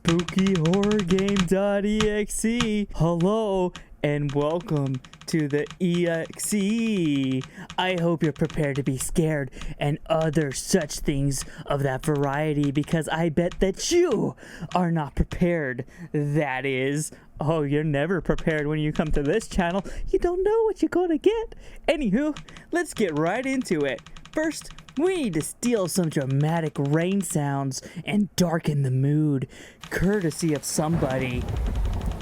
SpookyHorrorGame.EXE. Hello and welcome to the EXE. I hope you're prepared to be scared and other such things of that variety, because I bet that you are not prepared. That is, oh, you're never prepared when you come to this channel. You don't know what you're gonna get. Anywho, let's get right into it. First, we need to steal some dramatic rain sounds and darken the mood, courtesy of somebody.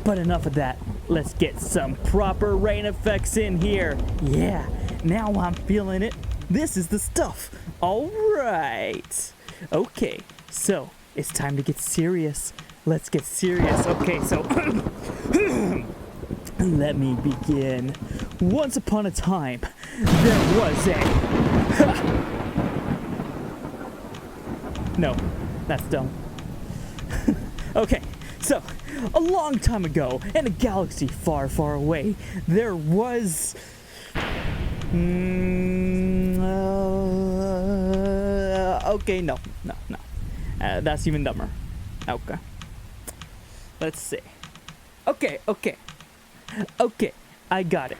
But enough of that. Let's get some proper rain effects in here. Yeah, now I'm feeling it. This is the stuff. All right. Okay, so it's time to get serious. Let's get serious. Okay, so let me begin. Once upon a time, there was a... No, that's dumb. Okay, so a long time ago, in a galaxy far, far away, there was... okay, no. That's even dumber. Okay. Let's see. Okay, I got it.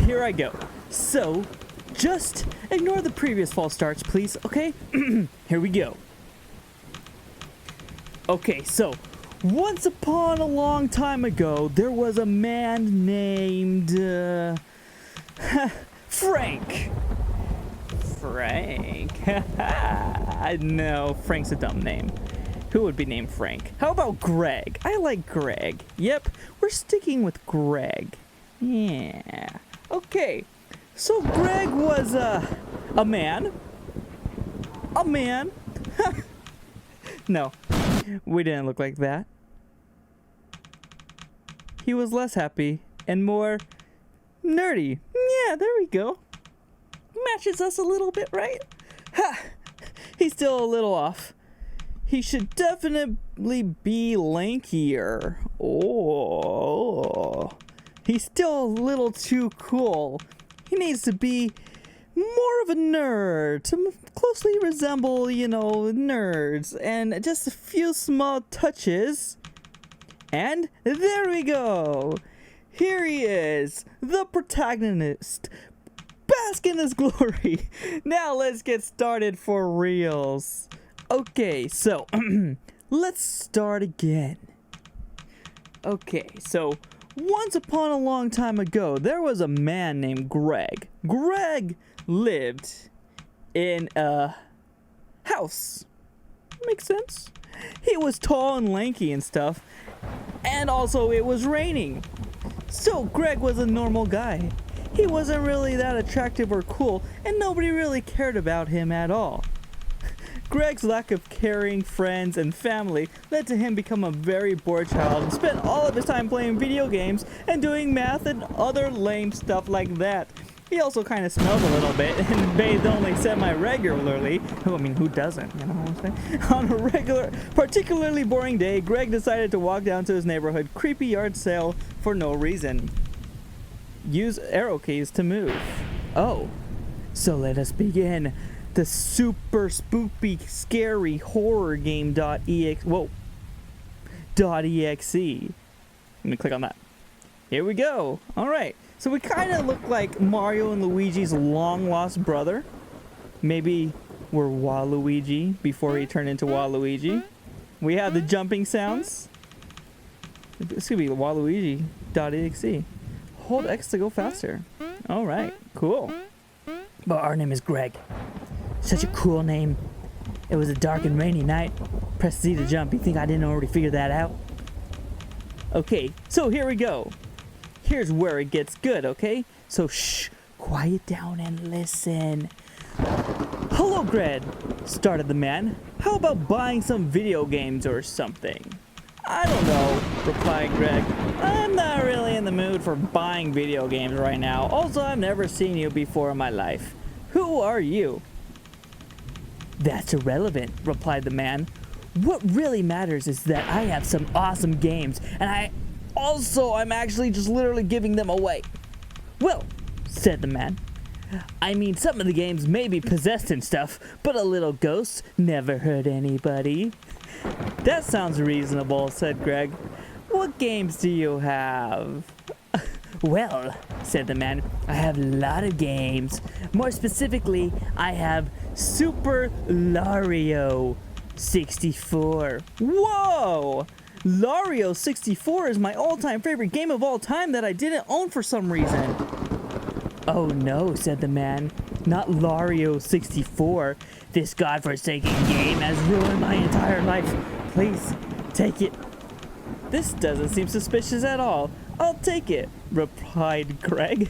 Here I go. So, just ignore the previous false starts, please, okay? Here we go. Okay, so, once upon a long time ago, there was a man named, Frank. Frank. No, Frank's a dumb name. Who would be named Frank? How about Greg? I like Greg. Yep, we're sticking with Greg. Yeah. Okay. So Greg was a man. A man. No, we didn't look like that. He was less happy and more nerdy. Yeah, there we go. Matches us a little bit, right? Ha! He's still a little off. He should definitely be lankier. Oh, he's still a little too cool. He needs to be more of a nerd, to closely resemble, you know, nerds. And just a few small touches. And there we go. Here he is, the protagonist. Bask in his glory. Now let's get started for reals. Okay, so let's start again. Okay, so once upon a long time ago, there was a man named Greg. Greg lived in a house. Makes sense. He was tall and lanky and stuff. And also it was raining. So Greg was a normal guy. He wasn't really that attractive or cool, and nobody really cared about him at all. Greg's lack of caring friends and family led to him become a very bored child and spent all of his time playing video games and doing math and other lame stuff like that. He also kind of smelled a little bit and bathed only semi-regularly. I mean, who doesn't, you know what I'm saying? On a particularly boring day, Greg decided to walk down to his neighborhood creepy yard sale for no reason. Use arrow keys to move. Oh, so let us begin. The super spooky, scary horror game.exe. Whoa. .exe. Let me click on that. Here we go. All right. So we kind of look like Mario and Luigi's long lost brother. Maybe we're Waluigi before he turned into Waluigi. We have the jumping sounds. This could be Waluigi.exe. Hold X to go faster. All right. Cool. But our name is Greg. Such a cool name. It was a dark and rainy night. Press Z to jump. You think I didn't already figure that out? Okay, so here we go. Here's where it gets good, okay? So shh, quiet down and listen. Hello, Greg, started the man. How about buying some video games or something? I don't know, replied Greg. I'm not really in the mood for buying video games right now. Also, I've never seen you before in my life. Who are you? That's irrelevant, replied the man. What really matters is that I have some awesome games, and I'm actually just literally giving them away. Well, said the man, I mean, some of the games may be possessed and stuff, but a little ghost never hurt anybody. That sounds reasonable, said Greg. What games do you have? Well, said the man, I have a lot of games. More specifically, I have Super Lario 64. Whoa! Lario 64 is my all-time favorite game of all time that I didn't own for some reason. Oh no, said the man. Not Lario 64. This godforsaken game has ruined my entire life. Please, take it. This doesn't seem suspicious at all. I'll take it, replied Greg.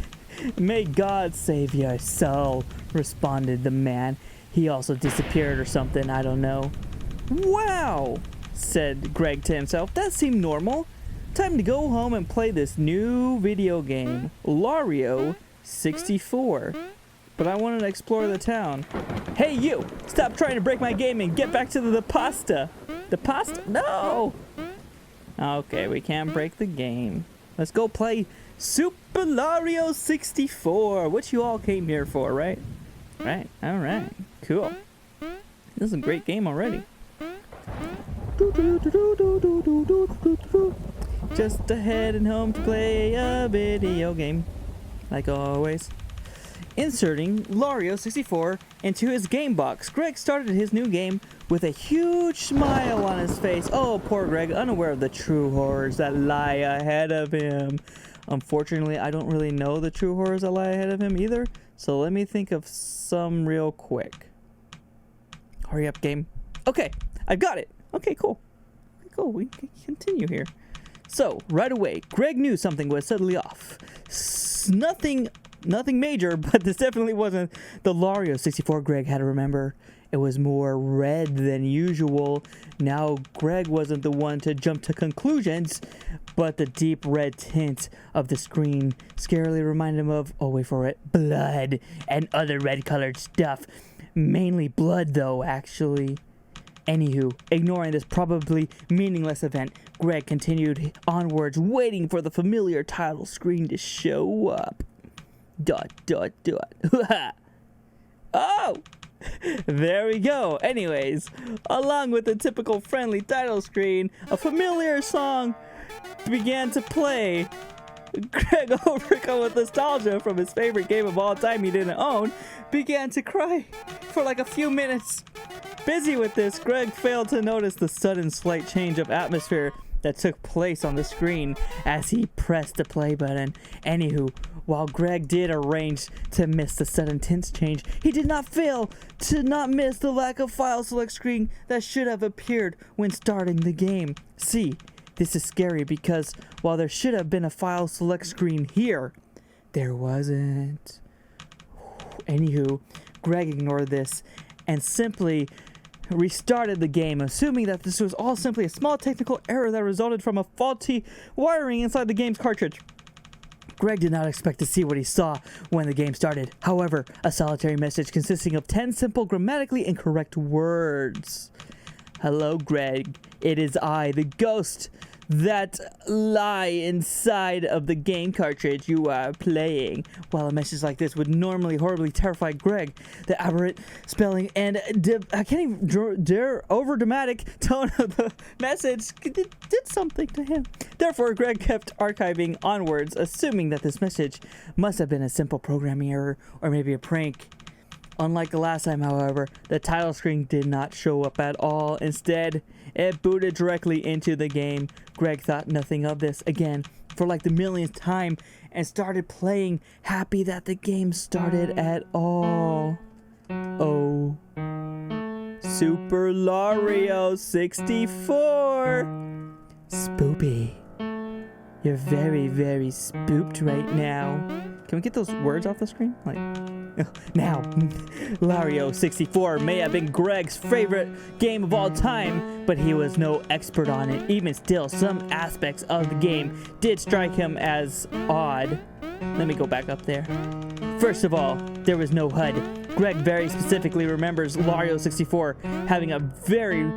May God save your soul, responded the man. He also disappeared or something, I don't know. Wow, said Greg to himself. That seemed normal. Time to go home and play this new video game, Lario 64. But I wanted to explore the town. Hey you, stop trying to break my game and get back to the pasta. The pasta? No! Okay, we can't break the game. Let's go play Super Lario 64, which you all came here for, right? Right, alright, cool. This is a great game already. Just heading home to play a video game, like always. Inserting Lario 64 into his game box, Greg started his new game with a huge smile on his face. Oh, poor Greg, unaware of the true horrors that lie ahead of him. Unfortunately, I don't really know the true horrors that lie ahead of him either, so let me think of some real quick. Hurry up, game. Okay, I've got it. Okay, cool. Cool, we can continue here. So, right away, Greg knew something was suddenly off. Nothing major, but this definitely wasn't the Lario 64 Greg had to remember. It was more red than usual. Now, Greg wasn't the one to jump to conclusions, but the deep red tint of the screen scarily reminded him of, oh wait for it, blood and other red colored stuff. Mainly blood though, actually. Anywho, ignoring this probably meaningless event, Greg continued onwards, waiting for the familiar title screen to show up. ... Oh! There we go. Anyways, along with the typical friendly title screen, a familiar song began to play. Greg, overcome with nostalgia from his favorite game of all time he didn't own, began to cry for like a few minutes. Busy with this, Greg failed to notice the sudden slight change of atmosphere that took place on the screen as he pressed the play button. Anywho, while Greg did arrange to miss the sudden tense change, he did not fail to not miss the lack of file select screen that should have appeared when starting the game. See, this is scary because while there should have been a file select screen here, there wasn't. Anywho, Greg ignored this and simply restarted the game, assuming that this was all simply a small technical error that resulted from a faulty wiring inside the game's cartridge. Greg did not expect to see what he saw when the game started. However, a solitary message consisting of 10 simple grammatically incorrect words. Hello, Greg. It is I, the ghost that lie inside of the game cartridge you are playing. While a message like this would normally horribly terrify Greg, the aberrant spelling and I can't even dare over dramatic tone of the message did something to him. Therefore, Greg kept archiving onwards, assuming that this message must have been a simple programming error or maybe a prank. Unlike the last time, however, the title screen did not show up at all. Instead, it booted directly into the game. Greg thought nothing of this again for like the millionth time and started playing, happy that the game started at all. Oh, Super Lario 64. Spoopy. You're very, very spooked right now. Can we get those words off the screen? Like, now, Lario 64 may have been Greg's favorite game of all time, but he was no expert on it. Even still, some aspects of the game did strike him as odd. Let me go back up there. First of all, there was no HUD. Greg very specifically remembers Lario 64 having a very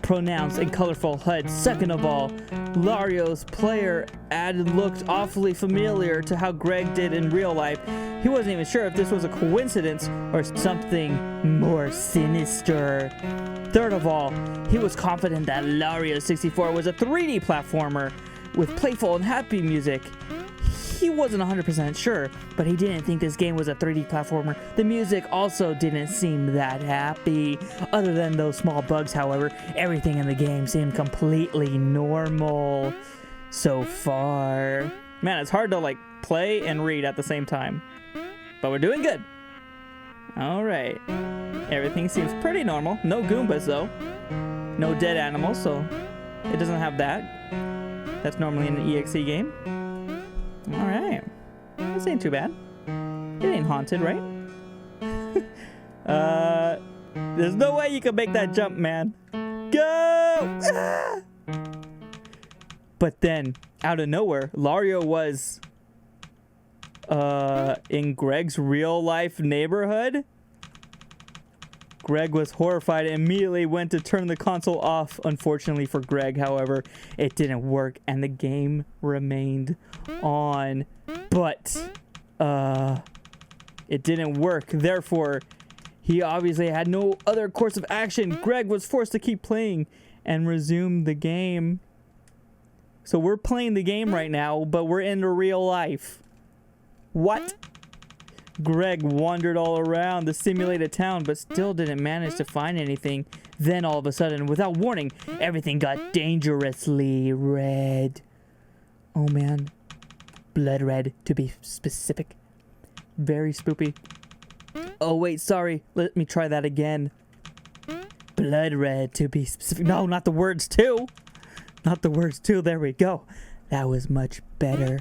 pronounced and colorful HUD. Second of all, Lario's player ad looked awfully familiar to how Greg did in real life. He wasn't even sure if this was a coincidence or something more sinister. Third of all, he was confident that LARIO.EXE was a 3D platformer with playful and happy music. He wasn't 100% sure, but he didn't think this game was a 3D platformer. The music also didn't seem that happy. Other than those small bugs, however, everything in the game seemed completely normal so far. Man, it's hard to like play and read at the same time, but we're doing good. All right, everything seems pretty normal. No Goombas though, no dead animals, so it doesn't have that. That's normally in an EXE game. All right, this ain't too bad. It ain't haunted, right? There's no way you can make that jump, man. Go! Ah! But then, out of nowhere, Lario was in Greg's real life neighborhood. Greg was horrified and immediately went to turn the console off. Unfortunately for Greg, however, it didn't work and the game remained on. But it didn't work. Therefore, he obviously had no other course of action. Greg was forced to keep playing and resume the game. So we're playing the game right now, but we're in the real life. What? Greg wandered all around the simulated town, but still didn't manage to find anything. Then all of a sudden, without warning, everything got dangerously red. Oh man. Blood red, to be specific. Very spoopy. Oh wait, sorry. Let me try that again. Blood red, to be specific. No, not the words too. Not the words too. There we go. That was much better.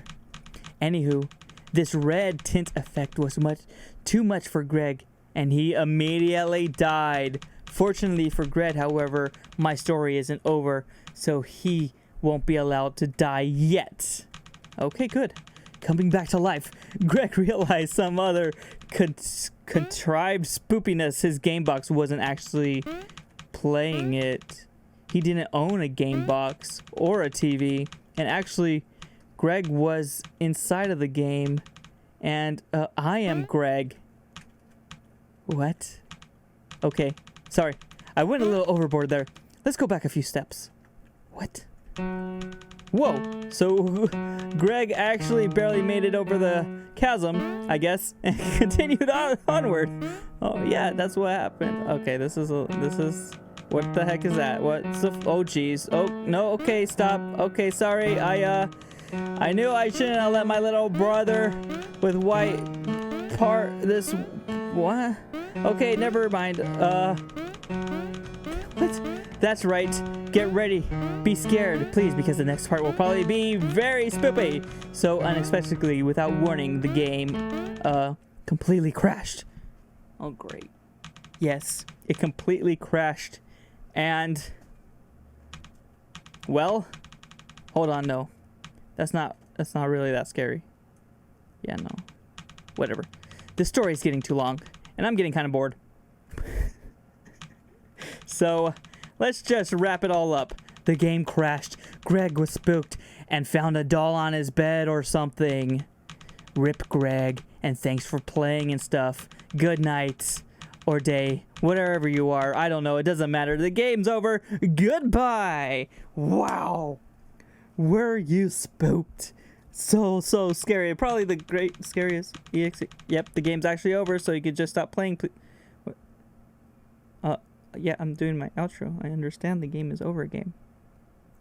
Anywho, this red tint effect was too much for Greg, and he immediately died. Fortunately for Greg, however, my story isn't over, so he won't be allowed to die yet. Okay, good. Coming back to life, Greg realized some other contrived spoopiness. His game box wasn't actually playing it. He didn't own a game box or a TV, and actually Greg was inside of the game, and I am Greg. What? Okay, sorry. I went a little overboard there. Let's go back a few steps. What? Whoa, so Greg actually barely made it over the chasm, I guess, and continued onward. Oh yeah, that's what happened. Okay, this is what the heck is that? What's the, oh geez. Oh no, okay, stop. Okay, sorry. I knew I shouldn't have let my little brother with white this what? Okay, never mind. What? That's right. Get ready. Be scared, please, because the next part will probably be very spoopy. So unexpectedly, without warning, the game completely crashed. Oh great. Yes, it completely crashed. And well, hold on, no. That's not really that scary. Yeah, no. Whatever. The story's getting too long, and I'm getting kind of bored. So, let's just wrap it all up. The game crashed. Greg was spooked and found a doll on his bed or something. Rip Greg, and thanks for playing and stuff. Good night or day, wherever you are. I don't know. It doesn't matter. The game's over. Goodbye. Wow. Were you spooked? So scary. Probably the scariest EXE. Yep, the game's actually over, so you could just stop playing. Yeah, I'm doing my outro. I understand the game is over, game.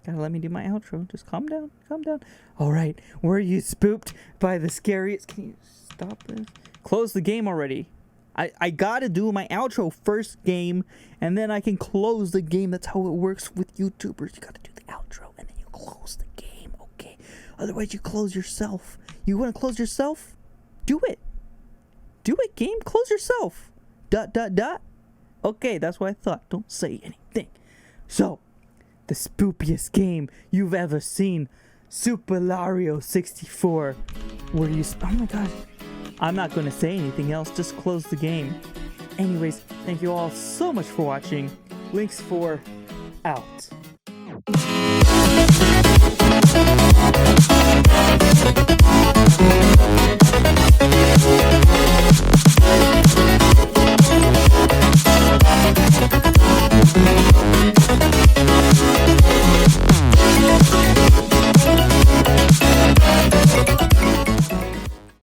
Gotta let me do my outro. Just calm down. Calm down. All right. Were you spooked by the scariest? Can you stop this? Close the game already. I gotta do my outro first, game, and then I can close the game. That's how it works with YouTubers. You gotta do the outro, and then you close the game, okay? Otherwise, you close yourself. You wanna close yourself? Do it. Do it, game. Close yourself. ... Okay, that's what I thought. Don't say anything. So, the spookiest game you've ever seen, Super Mario 64. Where you... Oh my god. I'm not going to say anything else. Just close the game. Anyways, thank you all so much for watching. Links for out.